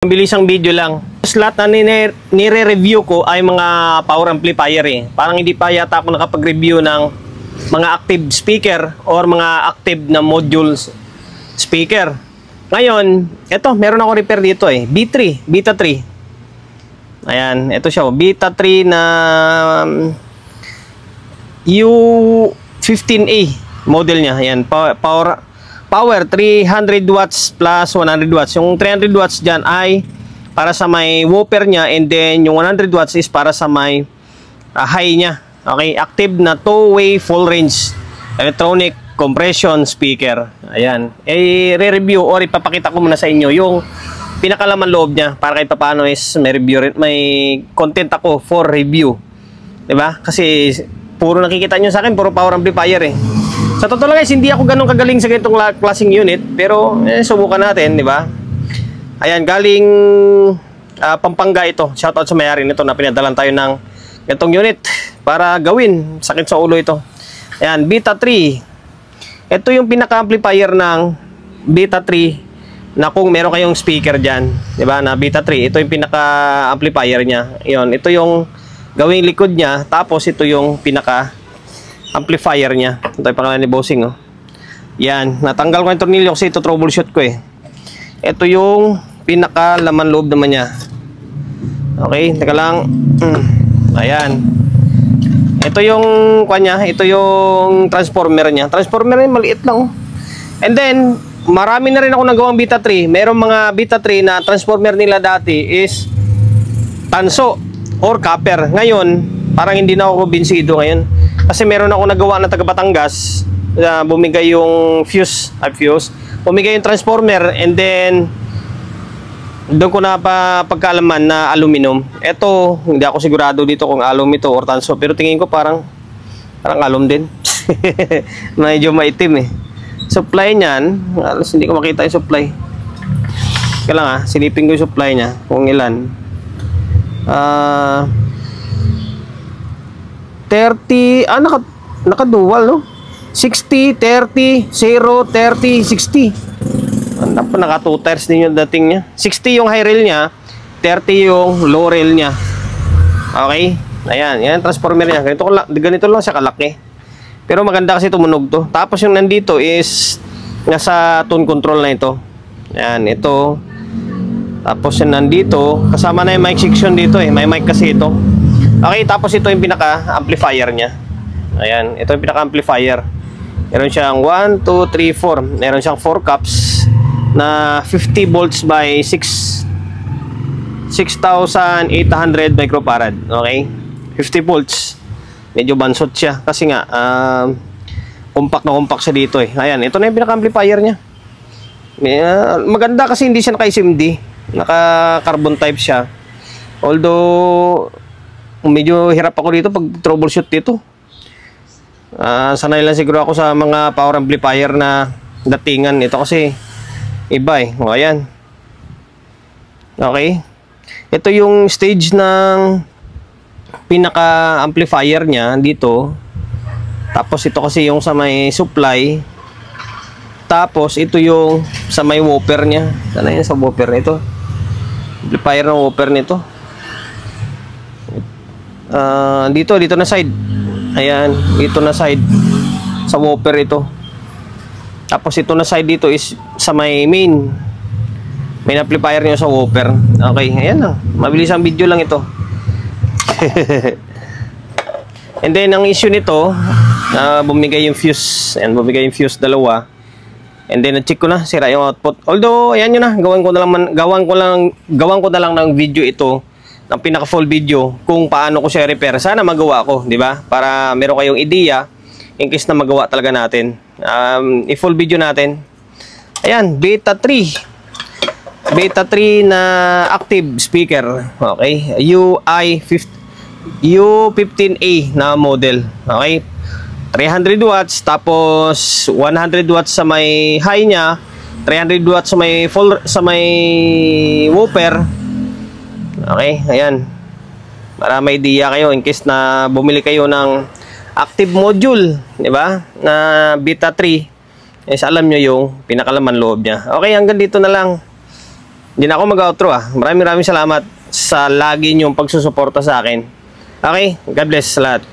Bilisang video lang. Lahat na nire-review ko ay mga power amplifier eh. Parang hindi pa yata ako nakapag-review ng mga active speaker or mga active na modules speaker. Ngayon, eto, meron ako repair dito eh. Beta 3. Ayan, ito siya. Beta 3 na U15A model niya. Ayan, power 300 watts plus 100 watts. Yung 300 watts dyan ay para sa may whooper niya, and then yung 100 watts is para sa may high niya. Okay, active na two-way full range electronic compression speaker. Ayan, i-review or ipapakita ko muna sa inyo yung pinakalaman loob niya para kahit paano is may review, may content ako for review. 'Di ba? Kasi puro nakikita niyo sa akin puro power amplifier eh. Sa totoo lang guys, hindi ako ganun kagaling sa ganitong klaseng unit, pero subukan natin, di ba? Ayan, galing Pampanga ito. Shoutout sa may-ari nito na pinadalan tayo ng ganitong unit para gawin. Sakit sa ulo ito. Ayan, Beta 3. Ito yung pinaka-amplifier ng Beta 3 na kung meron kayong speaker dyan, di ba, na Beta 3. Ito yung pinaka-amplifier niya. Yun, ito yung gawing likod niya, tapos ito yung amplifier niya. Ito yung pangalan ni Bossing, oh. Yan, natanggal ko yung tornilyo kasi ito troubleshoot ko eh. Ito yung pinaka laman loob naman niya. Okay, teka lang. Ayan. Ito yung kanya, ito yung transformer niya. Transformer niya maliit lang, oh. And then marami na rin ako nagawang Beta 3. Merong mga Beta 3 na transformer nila dati is tanso or copper. Ngayon, parang hindi na ako kumbinsido ngayon. Kasi meron ako nagawa na taga Batangas, bumigay yung fuse, bumigay yung transformer, and then doon ko na pagkaalaman na aluminum. Ito, hindi ako sigurado dito kung alum ito or tanso, pero tingin ko parang alum din. Medyo maitim eh. Supply niyan, alas hindi ko makita yung supply. Kaya lang silipin ko yung supply niya kung ilan. 30, naka-dual, no? 60, 30, 0, 30, 60. Naka 2 tires din yung dating niya. 60 yung high rail niya, 30 yung low rail niya. Okay? Ayan, yan transformer niya. Ganito lang siya kalaki. Pero maganda kasi tumunog to. Tapos yung nandito is nasa tone control na ito. Ayan, ito. Tapos yung nandito, kasama na yung mic section dito eh. May mic kasi ito. Okay, tapos ito yung pinaka-amplifier niya. Ayan, ito yung pinaka-amplifier. Meron siyang 1, 2, 3, 4. Meron siyang 4 cups na 50 volts by 6,800 microfarad. Okay? 50 volts. Medyo bansot siya kasi nga compact na compact siya dito eh. Ayan, ito na yung pinaka-amplifier niya. Maganda kasi hindi siya naka-SMD. Naka-carbon type siya. Although medyo hirap ako dito pag troubleshoot dito. Sanay lang siguro ako sa mga power amplifier na datingan. Ito kasi iba eh. O, ayan. Okay. Ito yung stage ng pinaka amplifier niya dito. Tapos ito kasi yung sa may supply. Tapos ito yung sa may whooper niya. Sana yun sa whooper nito. Amplifier ng whooper nito. Dito na side. Ayan, dito na side sa whooper ito. Tapos ito na side dito is sa may main amplifier niya sa whooper. Okay, ayan lang. Mabilis ang video lang ito. And then ang issue nito, bumigay yung fuse. Ayan, bumigay yung fuse dalawa. And then na-check ko na, sira yung output. Although, ayan yun na, gawan ko na lang ng video ito, ng pinaka full video kung paano ko siya repair. Sana magawa ko, di ba? Para meron kayong ideya in case na magawa talaga natin. I-full video natin. Ayan, Beta 3. Beta 3 na active speaker. Okay, U15A na model. Okay, 300 watts tapos 100 watts sa may high niya, 300 watts sa may whooper. Okay, ayan. Para may idea kayo in case na bumili kayo ng active module, di ba? Na Beta 3. Is alam nyo yung pinakalaman loob niya. Okay, hanggang dito na lang. Hindi na ako mag-outro Maraming salamat sa lagi niyong pagsusuporta sa akin. Okay, God bless sa lahat.